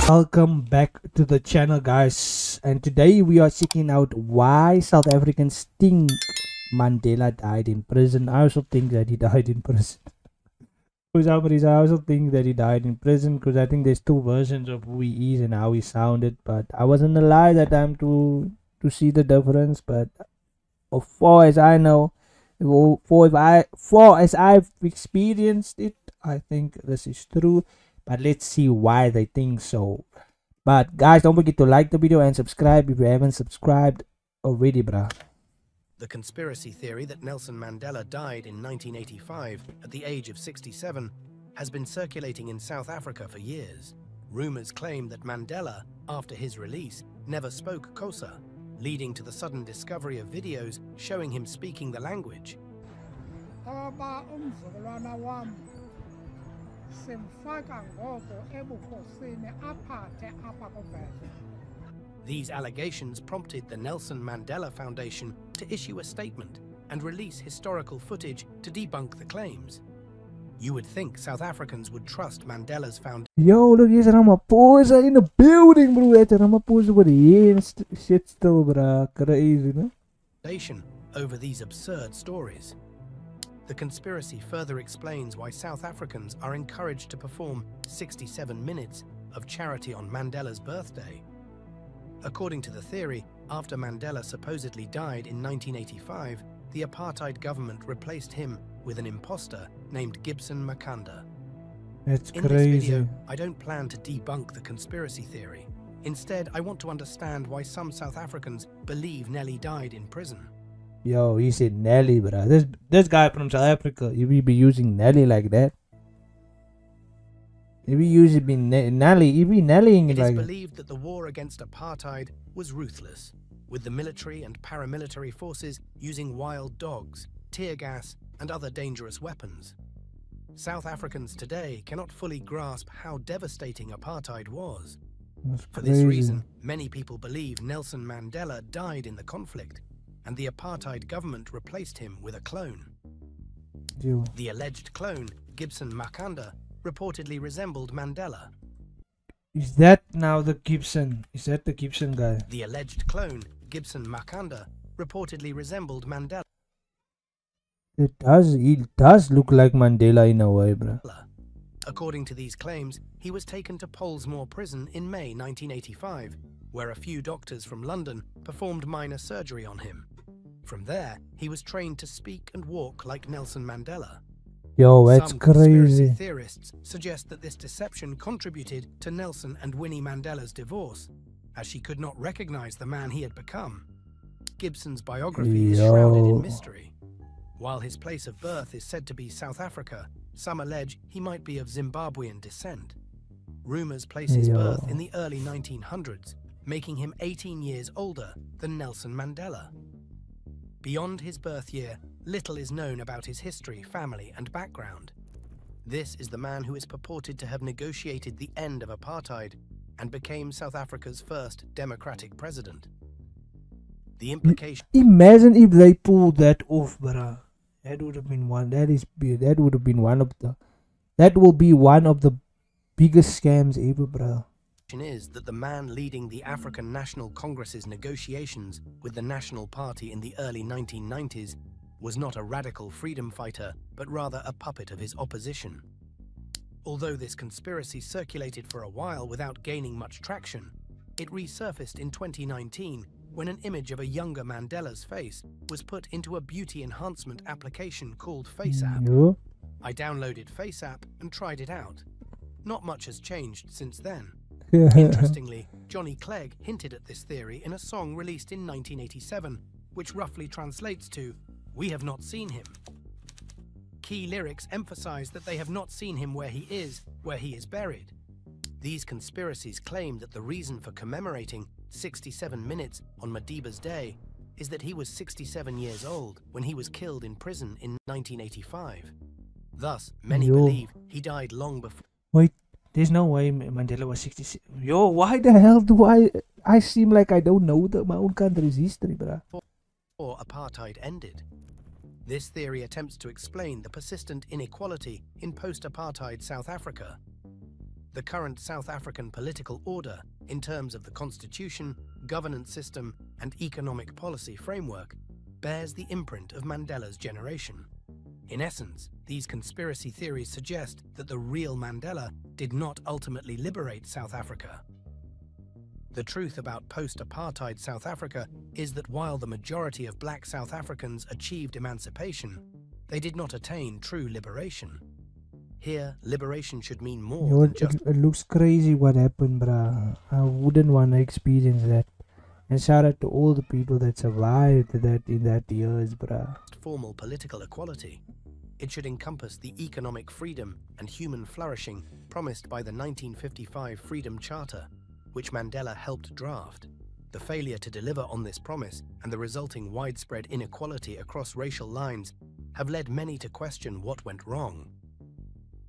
Welcome back to the channel, guys, and today we are checking out why South Africans think Mandela died in prison. I also think that he died in prison. For some reason, I also think that he died in prison because I think there's two versions of who he is and how he sounded, but I wasn't alive that time to see the difference. But as far as I know, for as I've experienced it, I think this is true. But let's see why they think so. But guys, don't forget to like the video and subscribe if you haven't subscribed already, bruh. The conspiracy theory that Nelson Mandela died in 1985 at the age of 67 has been circulating in South Africa for years. Rumors claim that Mandela, after his release, never spoke Xhosa, leading to the sudden discovery of videos showing him speaking the language. These allegations prompted the Nelson Mandela Foundation to issue a statement and release historical footage to debunk the claims. You would think South Africans would trust Mandela's foundation. Yo, look, here's Ramaphosa in the building, bro. That's Ramaphosa with the hand shit still, bro. Crazy, no? Over these absurd stories. The conspiracy further explains why South Africans are encouraged to perform 67 minutes of charity on Mandela's birthday. According to the theory, after Mandela supposedly died in 1985, the apartheid government replaced him with an imposter named Gibson Makanda. That's In crazy. this video, I don't plan to debunk the conspiracy theory. Instead, I want to understand why some South Africans believe Nelly died in prison. Yo, he said Nelly, bro. This guy from South Africa, if he be using Nelly like that, if he usually be Nelly, he be Nellying it like is believed that the war against apartheid was ruthless, with the military and paramilitary forces using wild dogs, tear gas, and other dangerous weapons. South Africans today cannot fully grasp how devastating apartheid was. For this reason, many people believe Nelson Mandela died in the conflict, and the apartheid government replaced him with a clone. The alleged clone, Gibson Makanda, reportedly resembled Mandela. Is that now the Gibson? Is that the Gibson guy? The alleged clone, Gibson Makanda, reportedly resembled Mandela. He does look like Mandela in a way, bro. According to these claims, he was taken to Pollsmoor prison in May 1985, where a few doctors from London performed minor surgery on him. From there, he was trained to speak and walk like Nelson Mandela. Yo, that's Some conspiracy crazy. theorists suggest that this deception contributed to Nelson and Winnie Mandela's divorce, as she could not recognize the man he had become. Gibson's biography is shrouded in mystery. While his place of birth is said to be South Africa, some allege he might be of Zimbabwean descent. Rumors place his birth in the early 1900s, making him 18 years older than Nelson Mandela. Beyond his birth year, little is known about his history, family, and background. This is the man who is purported to have negotiated the end of apartheid and became South Africa's first democratic president. The implication... Imagine if they pulled that off, bruh. That would have been one. That would have been one of the... That will be one of the biggest scams ever, bruh. Is that the man leading the African National Congress's negotiations with the National Party in the early 1990s was not a radical freedom fighter, but rather a puppet of his opposition. Although this conspiracy circulated for a while without gaining much traction, it resurfaced in 2019 when an image of a younger Mandela's face was put into a beauty enhancement application called FaceApp. I downloaded FaceApp and tried it out. Not much has changed since then. Interestingly, Johnny Clegg hinted at this theory in a song released in 1987, which roughly translates to, "We have not seen him." Key lyrics emphasize that they have not seen him where he is buried. These conspiracies claim that the reason for commemorating 67 minutes on Madiba's day is that he was 67 years old when he was killed in prison in 1985. Thus, many believe he died long before... Wait. There's no way Mandela was 66. Yo, why the hell do I seem like I don't know my own country's history, bruh? Before apartheid ended. This theory attempts to explain the persistent inequality in post-apartheid South Africa. the current South African political order in terms of the constitution, governance system, and economic policy framework bears the imprint of Mandela's generation. In essence, these conspiracy theories suggest that the real Mandela did not ultimately liberate South Africa. The truth about post-apartheid South Africa is that while the majority of black South Africans achieved emancipation, they did not attain true liberation. Here, liberation should mean more than just... It looks crazy what happened, bruh. I wouldn't want to experience that. And shout out to all the people that survived that in that years, bruh. Formal political equality. It should encompass the economic freedom and human flourishing promised by the 1955 Freedom Charter, which Mandela helped draft. The failure to deliver on this promise and the resulting widespread inequality across racial lines have led many to question what went wrong.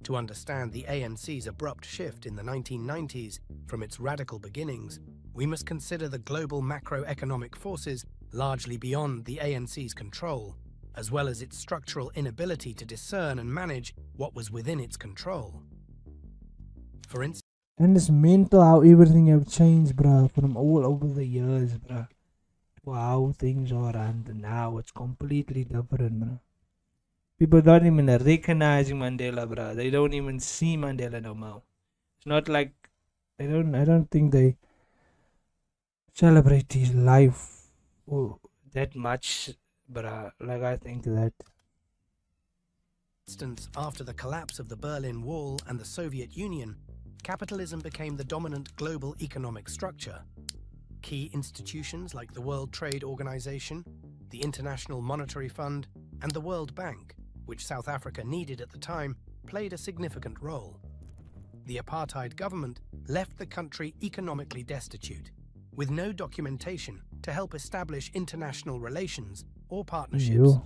To understand the ANC's abrupt shift in the 1990s from its radical beginnings, we must consider the global macroeconomic forces largely beyond the ANC's control, as well as its structural inability to discern and manage what was within its control. For instance, and it's mental how everything have changed, bruh, from all over the years, bruh, to how things are, and now it's completely different, bruh. People don't even recognize Mandela, bruh. They don't even see Mandela no more. It's not like I don't think they celebrate his life that much, bruh. Like I think that. After the collapse of the Berlin Wall and the Soviet Union, capitalism became the dominant global economic structure. Key institutions like the World Trade Organization, the International Monetary Fund, and the World Bank, which South Africa needed at the time, played a significant role. The apartheid government left the country economically destitute, with no documentation to help establish international relations or partnerships.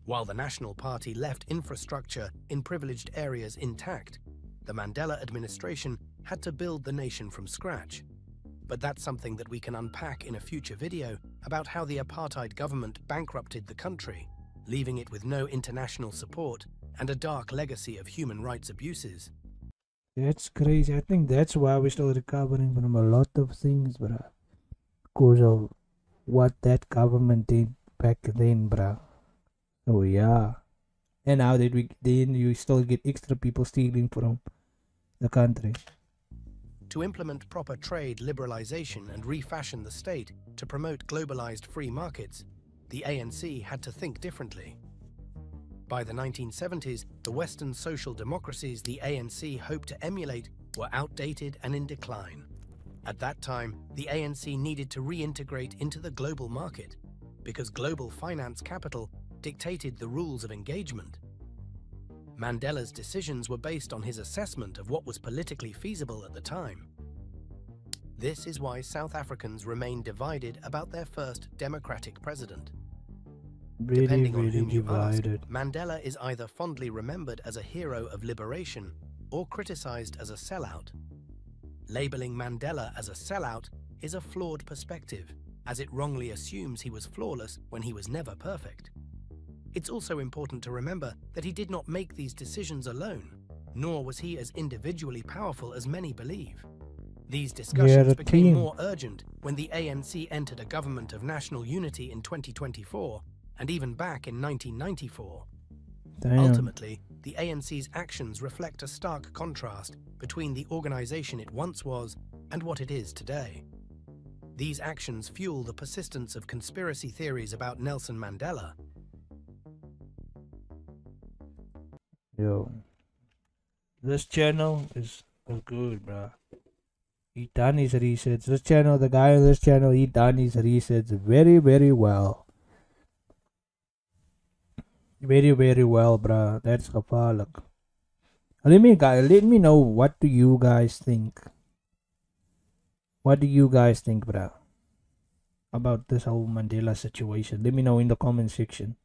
While the National Party left infrastructure in privileged areas intact, the Mandela administration had to build the nation from scratch. But that's something that we can unpack in a future video about how the apartheid government bankrupted the country, leaving it with no international support and a dark legacy of human rights abuses. That's crazy. I think that's why we're still recovering from a lot of things, bruh. Because of what that government did back then, bruh. Oh yeah. And now that then you still get extra people stealing from the country. To implement proper trade liberalization and refashion the state to promote globalized free markets, the ANC had to think differently. By the 1970s, the Western social democracies the ANC hoped to emulate were outdated and in decline. At that time, the ANC needed to reintegrate into the global market because global finance capital dictated the rules of engagement. Mandela's decisions were based on his assessment of what was politically feasible at the time. This is why South Africans remain divided about their first democratic president. Depending on whom you ask, Mandela is either fondly remembered as a hero of liberation or criticized as a sellout. Labeling Mandela as a sellout is a flawed perspective, as it wrongly assumes he was flawless when he was never perfect. It's also important to remember that he did not make these decisions alone, nor was he as individually powerful as many believe. These discussions became more urgent when the ANC entered a government of national unity in 2024, and even back in 1994. Ultimately, the ANC's actions reflect a stark contrast between the organization it once was and what it is today. These actions fuel the persistence of conspiracy theories about Nelson Mandela. Yo, this channel is good, bruh. He done his research. This channel, the guy on this channel, he done his research very, very well. Very, very well, bruh. That's gevaarlijk. Let me know, what do you guys think? What do you guys think, bruh, about this whole Mandela situation? Let me know in the comment section.